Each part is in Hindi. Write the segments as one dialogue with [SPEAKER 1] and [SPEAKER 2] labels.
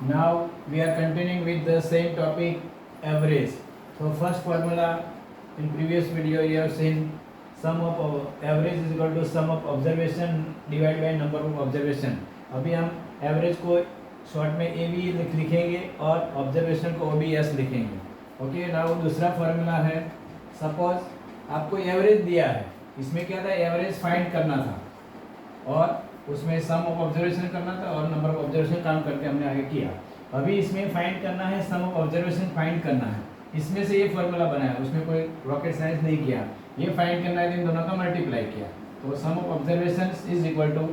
[SPEAKER 1] Now we are continuing with the same topic, average. So first formula in previous video you have seen sum of average is equal to sum of observation divided by number of observation. अभी हम एवरेज को शॉर्ट में ए बी लिखेंगे और ऑब्जर्वेशन को ओ बी एस लिखेंगे. ओके. नाउ दूसरा फॉर्मूला है, सपोज आपको एवरेज दिया है, इसमें क्या था, एवरेज फाइंड करना था और उसमें सम ऑफ ऑब्जर्वेशन करना था और नंबर ऑफ ऑब्जर्वेशन काम करके हमने आगे किया. अभी इसमें फाइंड करना है, सम ऑफ ऑब्जर्वेशन फाइंड करना है. इसमें से ये फॉर्मूला बनाया, उसमें कोई रॉकेट साइंस नहीं किया. ये फाइंड करना है, इन दोनों का मल्टीप्लाई किया. तो sum of observation is equal to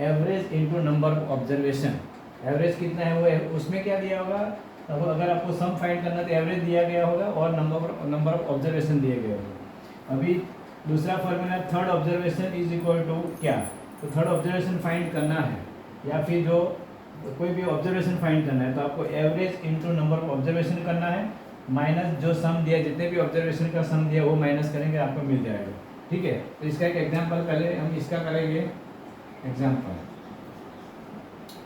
[SPEAKER 1] average into number of observation. Average कितना है वो उसमें क्या दिया होगा, अब अगर आपको सम फाइंड करना तो एवरेज दिया गया होगा और नंबर ऑफ ऑब्जर्वेशन दिए गए होगा. अभी दूसरा formula, third observation is equal to क्या, तो थर्ड ऑब्जर्वेशन फाइंड करना है या फिर जो कोई भी ऑब्जर्वेशन फाइंड करना है तो आपको average into number of observation करना है माइनस जो सम दिया, जितने भी ऑब्जर्वेशन का सम दिया वो माइनस करेंगे, आपको मिल जाएगा. ठीक है. तो इसका एक एग्जांपल पहले हम इसका करेंगे. एग्जांपल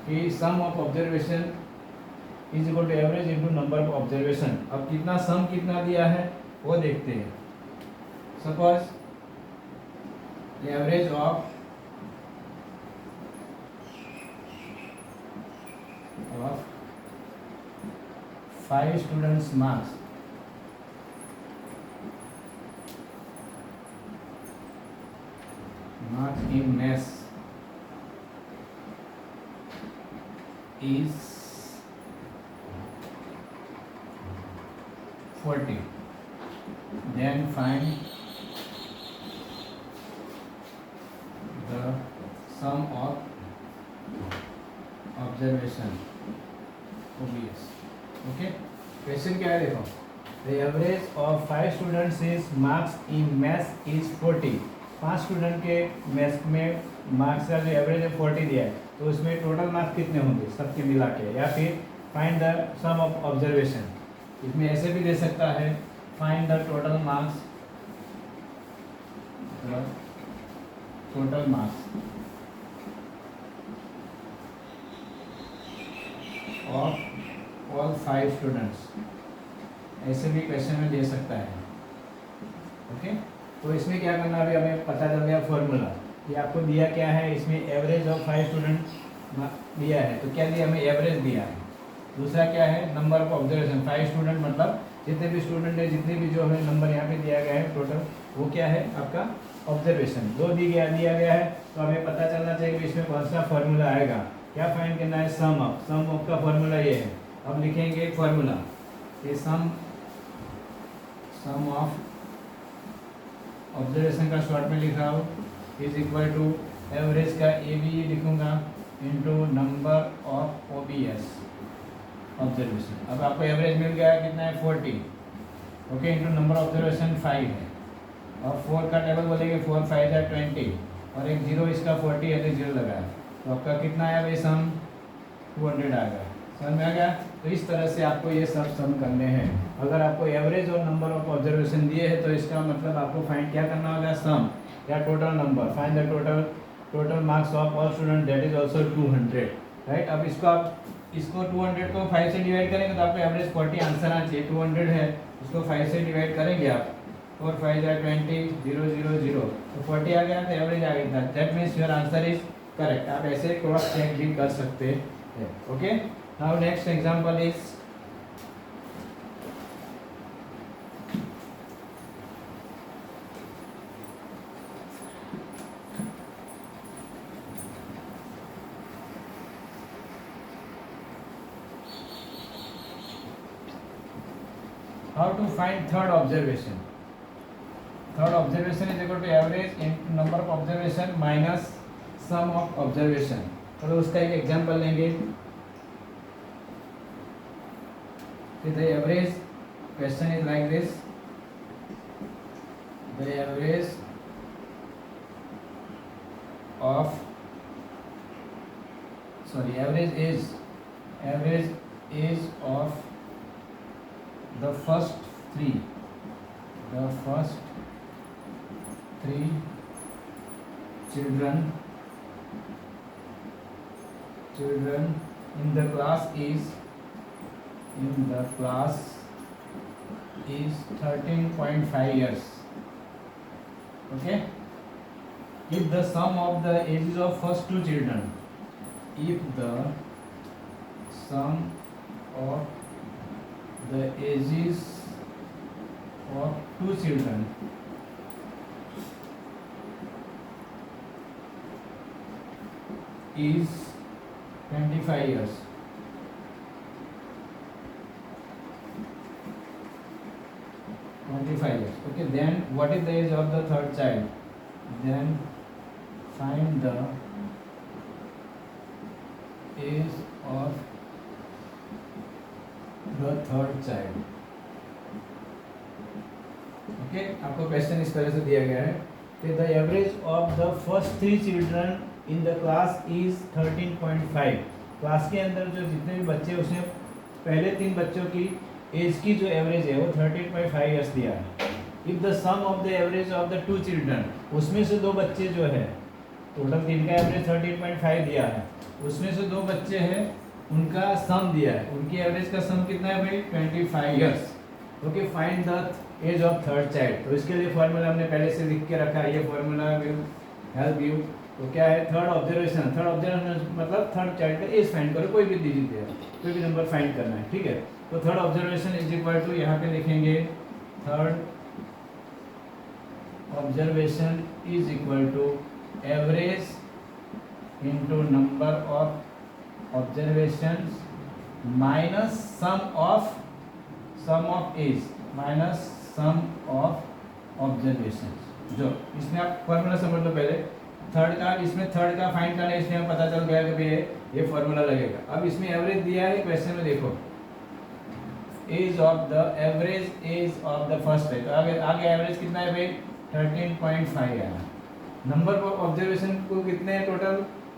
[SPEAKER 1] कि sum of observation is equal to average into number of observation. अब कितना सम कितना दिया है वो देखते हैं. Suppose average of 5 students marks in maths is 40. Then find the sum of observation. OBS. Okay. Question क्या है, देखो. The average of 5 students is marks in maths is 40. 5 student के मैथ्स में मार्क्स का जो एवरेज है 40 दिया है, तो उसमें टोटल मार्क्स कितने होंगे सबके मिला के, या फिर find the sum of observation. इसमें ऐसे भी दे सकता है, find the total marks of all 5 students. ऐसे भी क्वेश्चन में दे सकता है. ओके. तो इसमें क्या करना, अभी हमें पता चल गया फॉर्मूला कि आपको दिया क्या है. इसमें एवरेज ऑफ 5 स्टूडेंट दिया है, तो क्या दिया, हमें एवरेज दिया है. दूसरा क्या है, नंबर ऑफ ऑब्जर्वेशन. 5 स्टूडेंट मतलब जितने भी स्टूडेंट है, जितने भी जो है नंबर यहाँ पे दिया गया है टोटल, वो क्या है आपका ऑब्जर्वेशन. दो दिया गया है, तो हमें पता चलना चाहिए कि इसमें कौन सा फॉर्मूला आएगा. क्या फाइंड करना है, सम ऑफ का फॉर्मूला ये है. अब लिखेंगे एक फॉर्मूला, ये सम ऑफ ऑब्जर्वेशन का शॉर्ट में लिखा हो इज इक्वल टू एवरेज का ए बी लिखूंगा into number of O B S observation. अब आपको एवरेज मिल गया कितना है 40. ओके. इंटू नंबर ऑब्जर्वेशन 5 है और 4 का टेबल बोलेंगे 4 5 है 20 और एक जीरो इसका 40 है तो जीरो लगाया, तो आपका कितना आया भाई, सम 200 आ गया. समझ में आ गया. तो इस तरह से आपको ये सब सम करने हैं. अगर आपको एवरेज और नंबर ऑफ ऑब्जर्वेशन दिए हैं तो इसका मतलब आपको फाइंड क्या करना होगा, सम या total number. Find the total marks of all student, that is also 200. Right. अब इसको 200 को 5 से डिवाइड करेंगे तो आपको एवरेज 40 आंसर आना चाहिए. 200 है, इसको 5 से डिवाइड करेंगे आप, 4 5 है 20 0 0 0, तो 40 आ गया, तो एवरेज आ गया. That means your answer is correct. आप ऐसे क्रॉस चेक भी कर सकते हैं. Okay. Now next example is how to find third observation. Third observation is equal to average into number of observation minus sum of observation. तो उसका एक एग्जांपल लेंगे. The average question is like this. The average is of the first three children in the class is in the class is 13.5 years. Okay, if the sum of the ages of first two children, if the sum of the ages of two children is 25 years, okay, then what is the age of the third child? Then find the age of the third child. Okay, आपको क्वेश्चन इस तरह से दिया गया है कि the average of the first three children in the class is 13.5. Class के अंदर जो जितने भी बच्चे उसमें पहले तीन बच्चों की एज की जो एवरेज है वो 13.5 ईयर्स दिया है. If the sum of the average of the two children, उसमें से दो बच्चे जो है, टोटल तीन का एवरेज 13.5 दिया है, उसमें से दो बच्चे हैं उनका सम दिया है, उनकी एवरेज का सम कितना है भाई 25 years. Okay, find the age of third child. तो इसके लिए फॉर्मूला हमने पहले से लिख के रखा है, ये फॉर्मूला विल हेल्प यू. तो क्या है, थर्ड ऑब्जर्वेशन मतलब थर्ड चाइल्ड का एज फाइंड करो, कोई भी दीजिए, कोई भी नंबर फाइंड करना है, ठीक है. तो third observation is equal to, यहाँ पे लिखेंगे third observation is equal to average into number of observations minus sum of age minus sum of observations. जो इसमें आप फॉर्मूला समझ लो पहले थर्ड का, इसमें थर्ड का फाइंड करना है, इसमें हमें पता चल गया कि भाई ये फॉर्मूला लगेगा. अब इसमें एवरेज दिया है क्वेश्चन में, देखो age of the average age of the first है, तो आगे एवरेज कितना है भाई 13.5 आया. नंबर ऑफ ऑब्जर्वेशन को कितने हैं टोटल,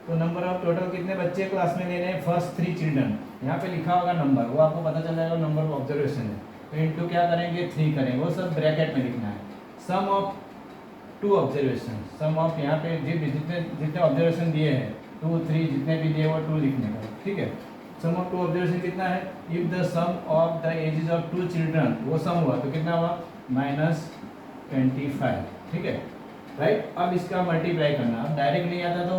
[SPEAKER 1] तो नंबर ऑफ टोटल कितने बच्चे क्लास में लेने हैं, फर्स्ट थ्री चिल्ड्रन. यहाँ पे लिखा होगा नंबर, वो आपको पता चल जाएगा नंबर ऑफ ऑब्जर्वेशन है. तो इनटू क्या करेंगे 3 करेंगे, वो सब ब्रैकेट में लिखना है. Sum of two observation, sum of यहाँ पे जितने ऑब्जर्वेशन दिए हैं 2 3 जितने भी दिए वो 2 लिखने का, ठीक है. सम ऑफ टू ऑब्जर्वेशन कितना है, if the sum of the ages of two children, वो सम हुआ तो कितना हुआ -25, ठीक है, राइट. अब इसका मल्टीप्लाई करना, अब डायरेक्ट नहीं आता तो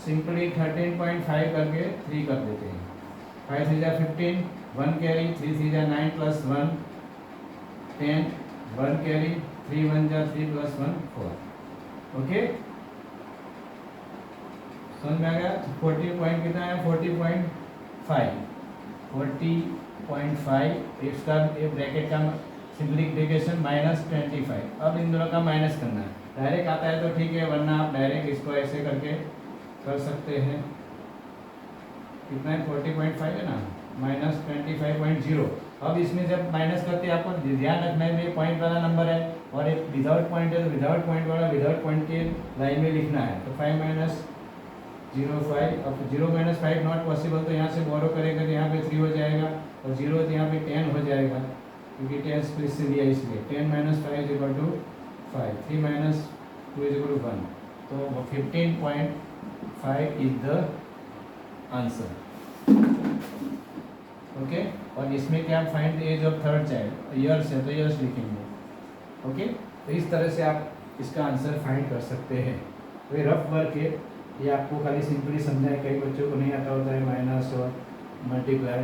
[SPEAKER 1] सिंपली 13.5 करके 3 कर देते हैं. 5 3 15, 1 carry, 3 3 9 plus 1 10, 1 carry, 3 1 3 plus 1 4. Okay, समझ में आ गया. 40 पॉइंट कितना है 40.5, 40.5 इसका ये ब्रैकेट का सिंप्लीफिकेशन -25. अब इन दोनों का माइनस करना है, डायरेक्ट आता है तो ठीक है, वरना आप डायरेक्ट इसको ऐसे करके कर सकते हैं. कितना है 40.5 है ना, -25.0. अब इसमें जब माइनस करते हैं आपको ध्यान रखना है ये पॉइंट वाला नंबर है और एक विदाउट पॉइंट है, तो विदाउट पॉइंट वाला विदाउट पॉइंट के लाइन में लिखना है. तो 5 -0 5, अब 0 - 5 नॉट पॉसिबल, तो यहाँ से बोरो करेंगे तो यहाँ पे 3 हो जाएगा और 0 तो यहाँ पे 10 हो जाएगा, क्योंकि 10 स्प्लिट से दिया इसलिए. 10 - 5 = 5, 3 - 2 = 1. तो 15.5 इज द आंसर. ओके, और इसमें क्या find the age of third child, years है तो ईयर्स लिखेंगे. ओके, तो इस तरह से आप इसका आंसर फाइंड कर सकते हैं. तो ये रफ वर्क है, ये आपको खाली सिंपली समझा है, कई बच्चों को नहीं आता होता है माइनस और मल्टीप्लाई,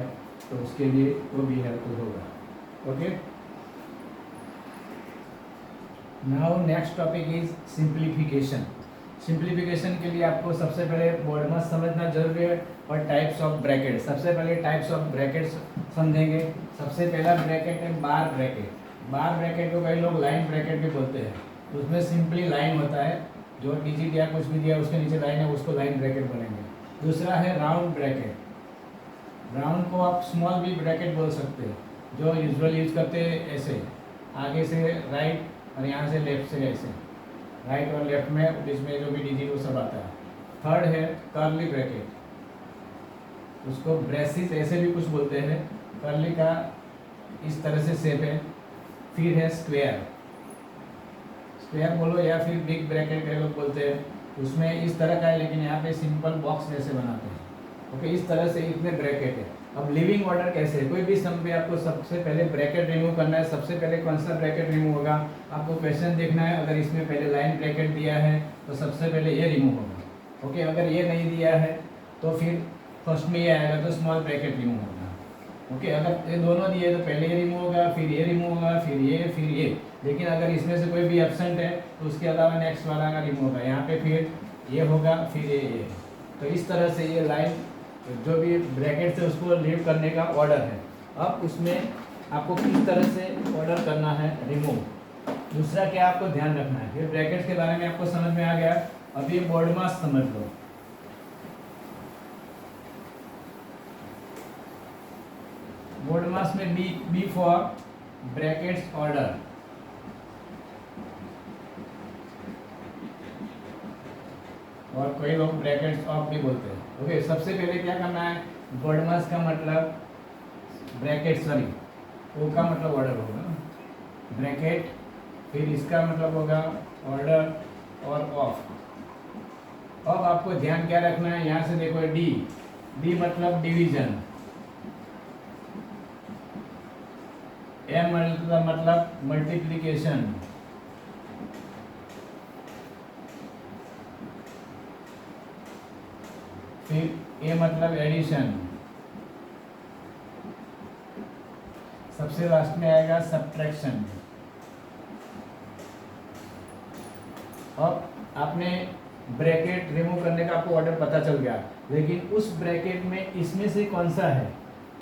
[SPEAKER 1] तो उसके लिए वो भी हेल्पफुल होगा. Okay, now next topic is simplification. Simplification के लिए आपको सबसे पहले बोर्ड में समझना जरूरी है और टाइप्स ऑफ ब्रैकेट. सबसे पहले टाइप्स ऑफ ब्रैकेट्स समझेंगे. सबसे पहला ब्रैकेट है बार ब्रैकेट. बार ब्रैकेट को कई लोग लाइन ब्रैकेट भी बोलते हैं. तो उसमें सिंपली लाइन होता है, जो डिजिट या कुछ भी दिया उसके नीचे लाइन है, उसको लाइन ब्रैकेट बोलेंगे. दूसरा है राउंड ब्रैकेट. राउंड को आप स्मॉल भी ब्रैकेट बोल सकते हैं, जो यूजुअली यूज करते हैं ऐसे, आगे से राइट और यहाँ से लेफ्ट से ऐसे, राइट और लेफ्ट में बीच में जो भी डिजिट वो सब आता है. थर्ड है कर्ली ब्रैकेट, उसको ब्रेसिस ऐसे भी कुछ बोलते हैं. कर्ली का इस तरह से शेप है. फिर है स्क्वायर, स्क्वायर बोलो या फिर बिग ब्रैकेट कई लोग बोलते हैं. उसमें इस तरह का है, लेकिन यहाँ पे सिंपल बॉक्स जैसे बनाते हैं. ओके, इस तरह से इतने ब्रैकेट है. अब लिविंग ऑर्डर कैसे है, कोई भी सम पे आपको सबसे पहले ब्रैकेट रिमूव करना है। सबसे पहले कौन सा ब्रैकेट रिमूव होगा, आपको क्वेश्चन देखना है। अगर इसमें पहले लाइन ब्रैकेट दिया है तो सबसे पहले ये रिमूव होगा। ओके, अगर ये नहीं दिया है तो फिर फर्स्ट में ये आएगा तो स्मॉल ब्रैकेट रिमूव होगा। ओके, अगर ये दोनों दिए तो पहले ये रिमूव होगा, फिर ये रिमूव होगा, फिर ये। लेकिन अगर इसमें से कोई भी एब्सेंट है तो उसके अलावा नेक्स्ट वाला का रिमूव होगा। यहाँ पे फिर ये होगा, फिर ये। तो इस तरह से ये लाइन जो भी ब्रैकेट से उसको लीव करने का ऑर्डर है। अब उसमें आपको किस तरह से ऑर्डर करना है रिमूव। दूसरा क्या आपको ध्यान रखना है, फिर ब्रैकेट्स के बारे में आपको समझ में आ गया। अब ये बोर्ड मास समझ लो। बोर्ड मास में बी फॉर ब्रैकेट्स ऑर्डर। और कई लोग ब्रैकेट्स ऑफ भी बोलते हैं। ओके, सबसे पहले क्या करना है, बोर्ड मास का मतलब ब्रैकेट, सॉरी ओ का मतलब ऑर्डर होगा ब्रैकेट, फिर इसका मतलब होगा ऑर्डर और ऑफ। अब आपको ध्यान क्या रखना है, यहाँ से देखो डी मतलब डिवीजन, एम मतलब मल्टीप्लिकेशन, फिर ए मतलब एडिशन, सबसे लास्ट में आएगा सब्ट्रैक्शन। अब आपने ब्रैकेट रिमूव करने का आपको ऑर्डर पता चल गया, लेकिन उस ब्रैकेट में इसमें से कौन सा है,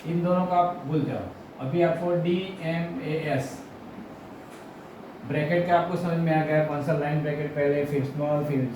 [SPEAKER 1] इन दोनों का आप भूल जाओ। अभी आपको DMAS ब्रैकेट का आपको समझ में आ गया, कौन सा लाइन ब्रैकेट पहले, फिर स्मॉल, फिर